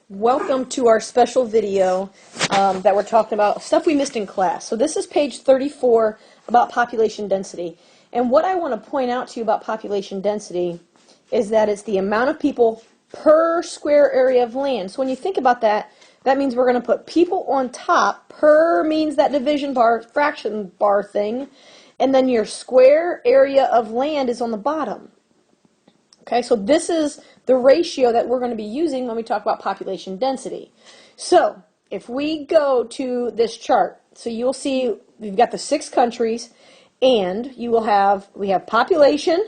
Welcome to our special video that we're talking about stuff we missed in class. So this is page 34 about population density. And what I want to point out to you about population density is that it's the amount of people per square area of land. So when you think about that, that means we're going to put people on top. Per means that division bar, fraction bar thing. And then your square area of land is on the bottom. Okay, so this is the ratio that we're going to be using when we talk about population density. So if we go to this chart, so you'll see we've got the 6 countries, and we have population,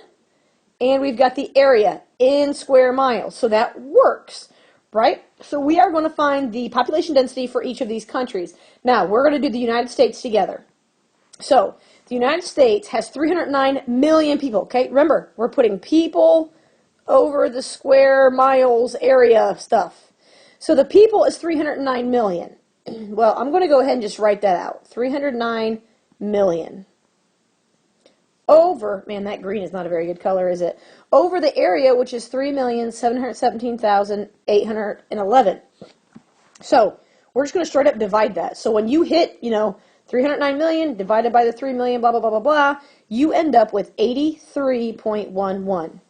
and we've got the area in square miles. So that works, right? So we are going to find the population density for each of these countries. Now we're going to do the United States together. So the United States has 309 million people. Okay, remember, we're putting people over the square miles area stuff. So the people is 309 million. Well, I'm going to go ahead and just write that out. 309 million. Over, man, that green is not a very good color, is it? Over the area, which is 3,717,811. So we're just going to straight up divide that. So when you hit, 309 million divided by the 3 million, blah, blah, blah, blah, blah, you end up with 83.11.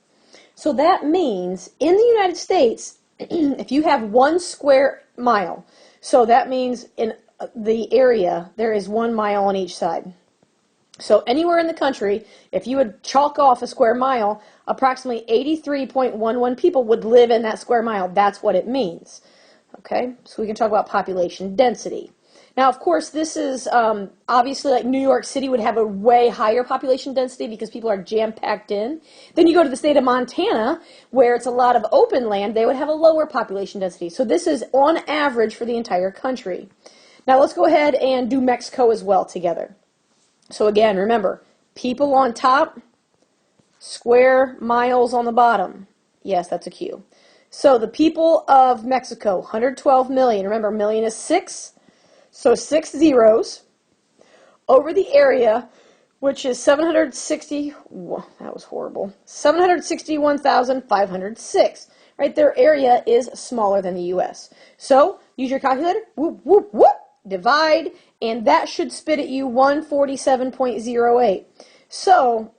So that means in the United States, if you have 1 square mile, so that means in the area there is 1 mile on each side. So anywhere in the country, if you would chalk off a square mile, approximately 83.11 people would live in that square mile. That's what it means. Okay, so we can talk about population density. Now, of course, this is obviously like New York City would have a way higher population density because people are jam-packed in. Then you go to the state of Montana, where it's a lot of open land, they would have a lower population density. So this is on average for the entire country. Now, let's go ahead and do Mexico as well together. So again, remember, people on top, square miles on the bottom. Yes, that's a Q. So the people of Mexico, 112 million. Remember, million is 6. So 6 zeros over the area, which is 761,506. Right, their area is smaller than the U.S. So use your calculator, whoop, whoop, whoop, divide, and that should spit at you 147.08. So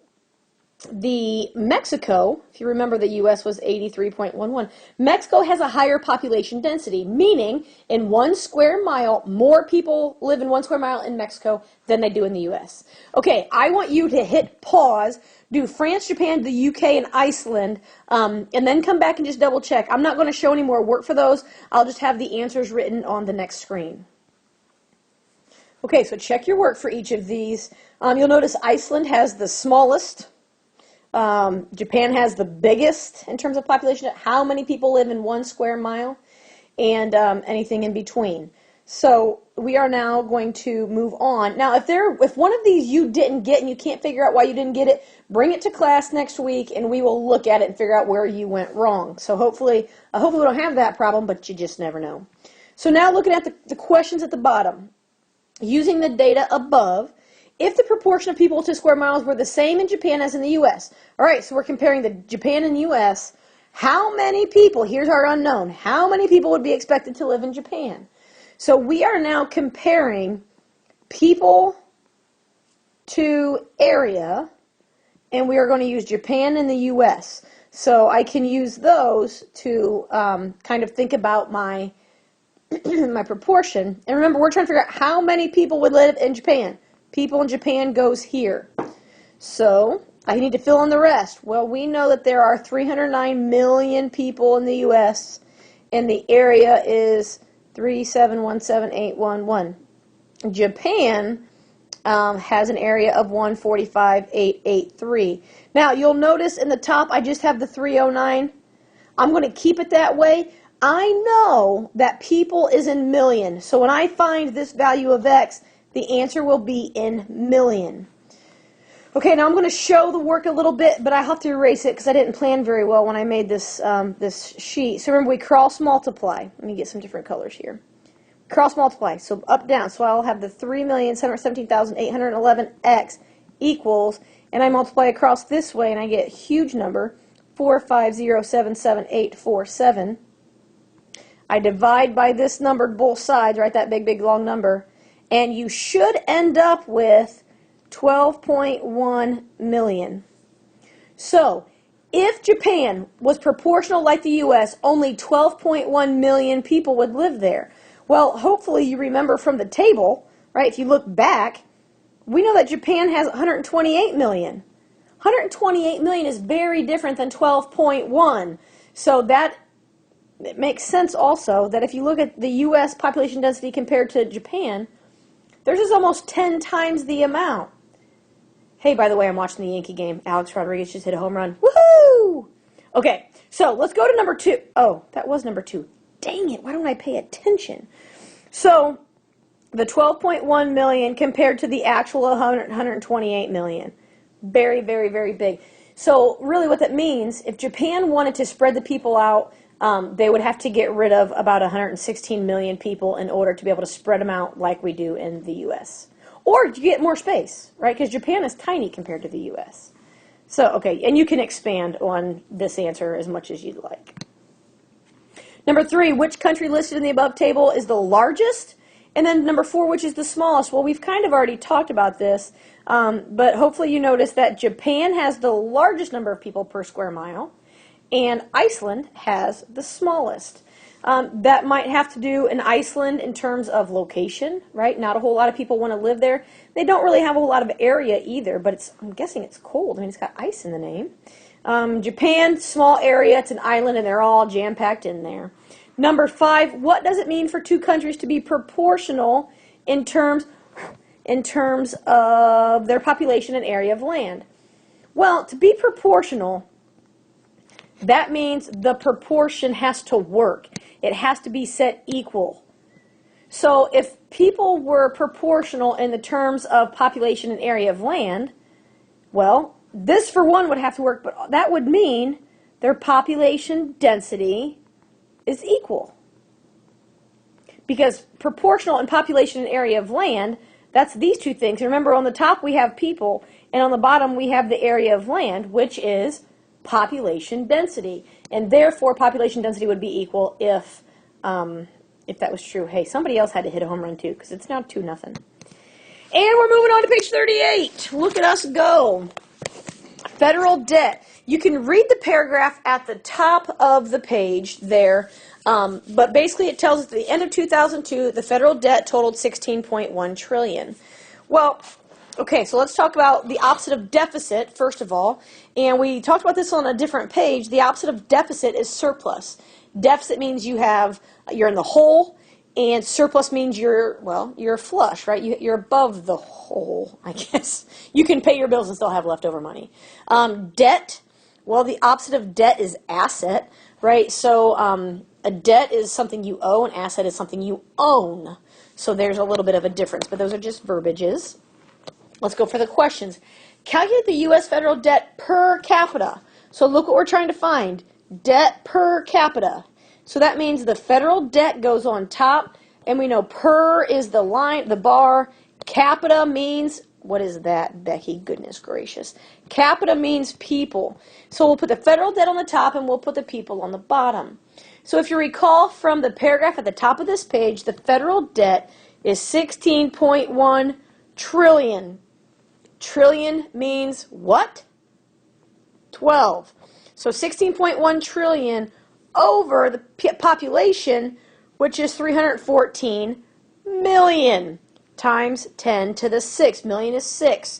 the Mexico, if you remember the U.S. was 83.11, Mexico has a higher population density, meaning in 1 square mile, more people live in 1 square mile in Mexico than they do in the U.S. Okay, I want you to hit pause, do France, Japan, the UK, and Iceland, and then come back and just double check. I'm not going to show any more work for those. I'll just have the answers written on the next screen. Okay, so check your work for each of these. You'll notice Iceland has the smallest. Japan has the biggest in terms of population, how many people live in 1 square mile, and anything in between. So we are now going to move on. Now, if one of these you didn't get and you can't figure out why you didn't get it, bring it to class next week and we will look at it and figure out where you went wrong. So hopefully we don't have that problem, but you just never know. So now looking at the questions at the bottom, using the data above, if the proportion of people to square miles were the same in Japan as in the U.S. All right, so we're comparing the Japan and U.S. How many people, here's our unknown, how many people would be expected to live in Japan? So we are now comparing people to area, and we are going to use Japan and the U.S. So I can use those to kind of think about my, my proportion. And remember, we're trying to figure out how many people would live in Japan. People in Japan goes here. So I need to fill in the rest. Well, we know that there are 309 million people in the U.S. and the area is 3717811. Japan has an area of 145,883. Now, you'll notice in the top I just have the 309. I'm going to keep it that way. I know that people is in million. So when I find this value of X, the answer will be in million. Okay, now I'm going to show the work a little bit, but I have to erase it because I didn't plan very well when I made this, this sheet. So remember, we cross multiply. Let me get some different colors here. Cross multiply, so up, down. So I'll have the 3,717,811x equals, and I multiply across this way, and I get a huge number, 45077,847. I divide by this number both sides, right, that big, big, long number, and you should end up with 12.1 million. So, if Japan was proportional like the U.S., only 12.1 million people would live there. Well, hopefully you remember from the table, right, if you look back, we know that Japan has 128 million. 128 million is very different than 12.1. So that it makes sense also that if you look at the U.S. population density compared to Japan, theirs is almost 10 times the amount. Hey, by the way, I'm watching the Yankee game. Alex Rodriguez just hit a home run. Woohoo! Okay, so let's go to number 2. Oh, that was number 2. Dang it, why don't I pay attention? So, the 12.1 million compared to the actual 128 million. Very, very, very big. So, really what that means, if Japan wanted to spread the people out, they would have to get rid of about 116 million people in order to be able to spread them out like we do in the U.S. Or you get more space, right? Because Japan is tiny compared to the U.S. So, okay, and you can expand on this answer as much as you'd like. Number 3, which country listed in the above table is the largest? And then number 4, which is the smallest? Well, we've kind of already talked about this, but hopefully you notice that Japan has the largest number of people per square mile, and Iceland has the smallest. That might have to do in Iceland in terms of location, right? Not a whole lot of people want to live there. They don't really have a whole lot of area either, but I'm guessing it's cold. I mean, it's got ice in the name. Japan, small area, it's an island, and they're all jam-packed in there. Number 5, what does it mean for two countries to be proportional in terms of their population and area of land? Well, to be proportional, that means the proportion has to work. It has to be set equal. So if people were proportional in the terms of population and area of land, well, this for one would have to work, but that would mean their population density is equal. Because proportional and population and area of land, that's these two things. Remember, on the top we have people, and on the bottom we have the area of land, which is population density. And therefore, population density would be equal if that was true. Hey, somebody else had to hit a home run too, because it's now 2-0. And we're moving on to page 38. Look at us go. Federal debt. You can read the paragraph at the top of the page there, but basically it tells us at the end of 2002, the federal debt totaled $16.1 trillion. Well, okay, so let's talk about the opposite of deficit, first of all. And we talked about this on a different page. The opposite of deficit is surplus. Deficit means you're in the hole, and surplus means you're flush, right? You're above the hole, I guess. You can pay your bills and still have leftover money. Debt, well, the opposite of debt is asset, right? So a debt is something you owe, an asset is something you own. So there's a little bit of a difference, but those are just verbiages. Let's go for the questions. Calculate the U.S. federal debt per capita. So look what we're trying to find. Debt per capita. So that means the federal debt goes on top, and we know per is the line, the bar. Capita means, what is that, Becky? Goodness gracious. Capita means people. So we'll put the federal debt on the top, and we'll put the people on the bottom. So if you recall from the paragraph at the top of this page, the federal debt is 16.1 trillion. Trillion means what? 12. So 16.1 trillion over the population, which is 314 million, times 10 to the 6. Million is 6.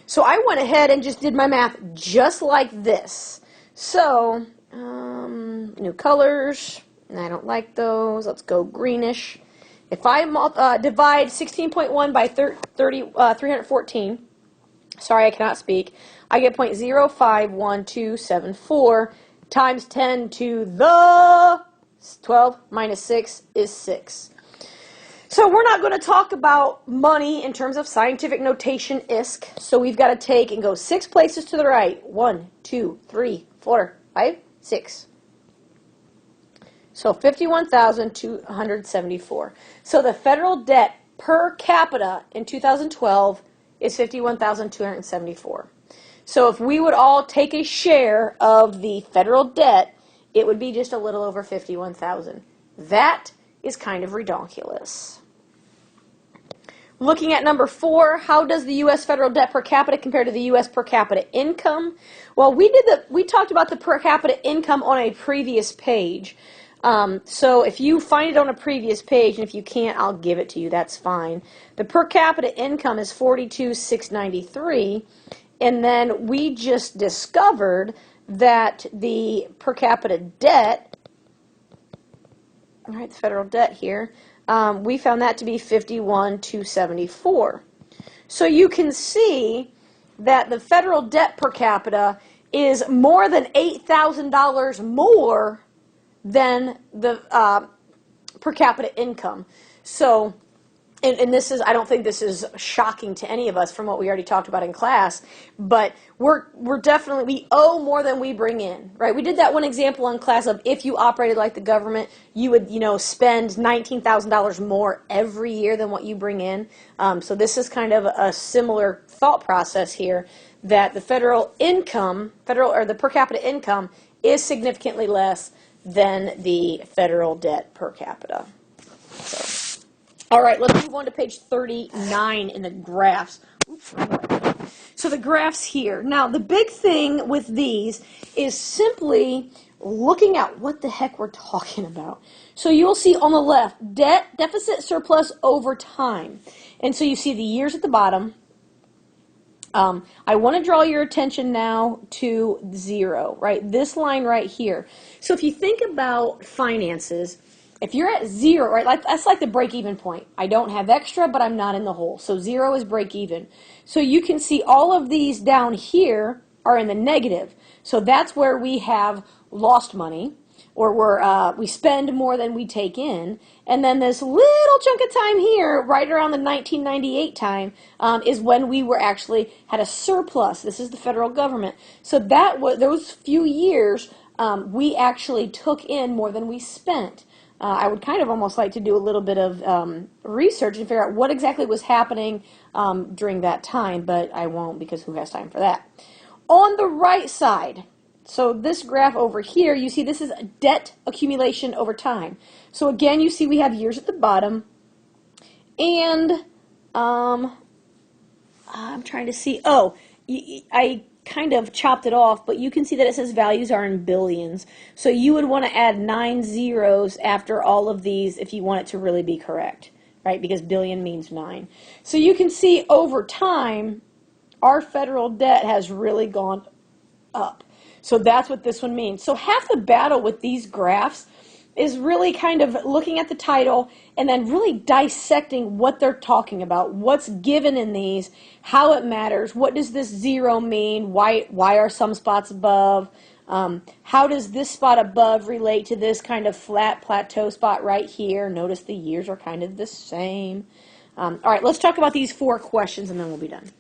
So I went ahead and just did my math just like this. So, new colors, and I don't like those. Let's go greenish. If I divide 16.1 by 314, sorry, I cannot speak, I get 0.051274 times 10 to the 12 minus 6 is 6. So we're not going to talk about money in terms of scientific notation ISK. So we've got to take and go 6 places to the right. 1, 2, 3, 4, 5, 6. So 51,274. So the federal debt per capita in 2012 is 51,274. So if we would all take a share of the federal debt, it would be just a little over 51,000. That is kind of redonkulous. Looking at number 4, how does the U.S. federal debt per capita compare to the U.S. per capita income? Well, we talked about the per capita income on a previous page. So if you find it on a previous page, and if you can't, I'll give it to you. That's fine. The per capita income is $42,693, and then we just discovered that the per capita debt, all right, the federal debt here, we found that to be $51,274. So you can see that the federal debt per capita is more than $8,000 more than the per capita income. So, and this is, I don't think this is shocking to any of us from what we already talked about in class, but we're definitely, we owe more than we bring in, right? We did that one example in class of if you operated like the government, you would, spend $19,000 more every year than what you bring in. So this is kind of a similar thought process here, that the federal income, or the per capita income is significantly less than the federal debt per capita. So, all right, let's move on to page 39 in the graphs. Oops. So the graphs here. Now, the big thing with these is simply looking at what the heck we're talking about. So you'll see on the left, debt, deficit, surplus over time. And so you see the years at the bottom. I want to draw your attention now to 0, right? This line right here. So if you think about finances, if you're at 0, right, that's like the break-even point. I don't have extra, but I'm not in the hole. So 0 is break-even. So you can see all of these down here are in the negative. So that's where we have lost money, or we spend more than we take in. And then this little chunk of time here, right around the 1998 time, is when we were actually had a surplus. This is the federal government. So that was, those few years, we actually took in more than we spent. I would kind of almost like to do a little bit of research and figure out what exactly was happening during that time, but I won't, because who has time for that? On the right side, so this graph over here, you see this is debt accumulation over time. So again, you see we have years at the bottom, and I'm trying to see, I kind of chopped it off, but you can see that it says values are in billions. So you would want to add 9 zeros after all of these if you want it to really be correct, right? Because billion means 9. So you can see over time, our federal debt has really gone up. So that's what this one means. So half the battle with these graphs is really kind of looking at the title and then really dissecting what they're talking about, what's given in these, how it matters, what does this 0 mean, why are some spots above, how does this spot above relate to this kind of flat plateau spot right here. Notice the years are kind of the same. All right, let's talk about these 4 questions and then we'll be done.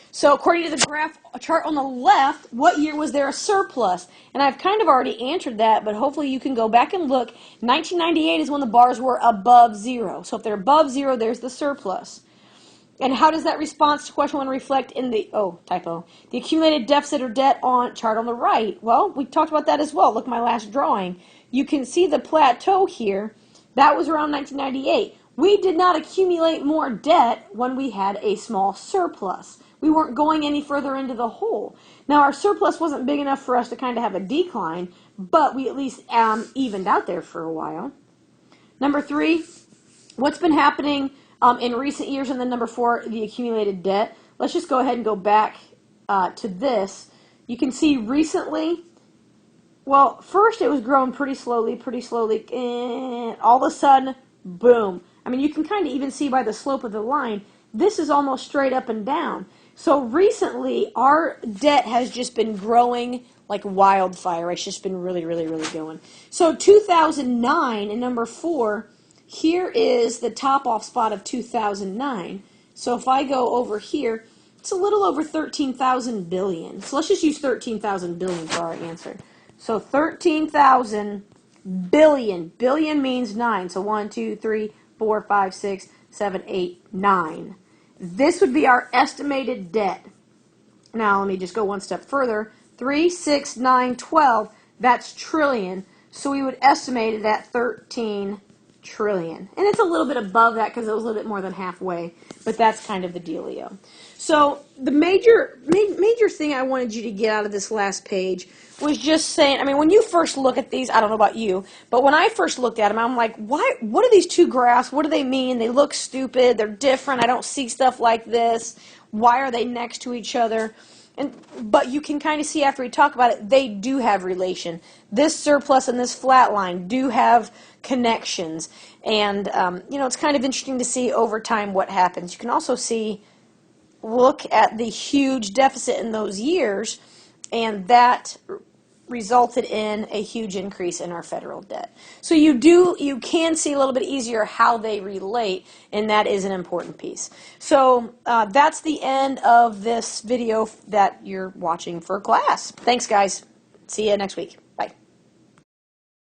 So according to the graph chart on the left, what year was there a surplus? And I've kind of already answered that, but hopefully you can go back and look. 1998 is when the bars were above 0. So if they're above 0, there's the surplus. And how does that response to question 1 reflect in the, the accumulated deficit or debt on chart on the right? Well, we talked about that as well. Look at my last drawing. You can see the plateau here. That was around 1998. We did not accumulate more debt when we had a small surplus. We weren't going any further into the hole. Now, our surplus wasn't big enough for us to kind of have a decline, but we at least evened out there for a while. Number 3, what's been happening in recent years? And then number 4, the accumulated debt. Let's just go ahead and go back to this. You can see recently, well, first it was growing pretty slowly, and all of a sudden, boom. I mean, you can kind of even see by the slope of the line, this is almost straight up and down. So recently, our debt has just been growing like wildfire. It's just been really, really, really going. So 2009, and number 4, here is the top-off spot of 2009. So if I go over here, it's a little over 13,000 billion. So let's just use 13,000 billion for our answer. So 13,000 billion. Billion means 9. So 1, 2, 3, 4, 5, 6, 7, 8, 9. This would be our estimated debt. Now, let me just go one step further. 3, 6, 9, 12, that's trillion. So we would estimate it at 13 trillion. And it's a little bit above that because it was a little bit more than halfway, but that's kind of the dealio. So the major thing I wanted you to get out of this last page was just saying, I mean, when you first look at these, I don't know about you, but when I first looked at them, I'm like, what are these two graphs? What do they mean? They look stupid. They're different. I don't see stuff like this. Why are they next to each other? But you can kind of see after we talk about it, they do have relation. This surplus and this flat line do have connections. And, it's kind of interesting to see over time what happens. You can also see, look at the huge deficit in those years, and that resulted in a huge increase in our federal debt. So you can see a little bit easier how they relate, and that is an important piece. So that's the end of this video that you're watching for class. Thanks, guys. See you next week.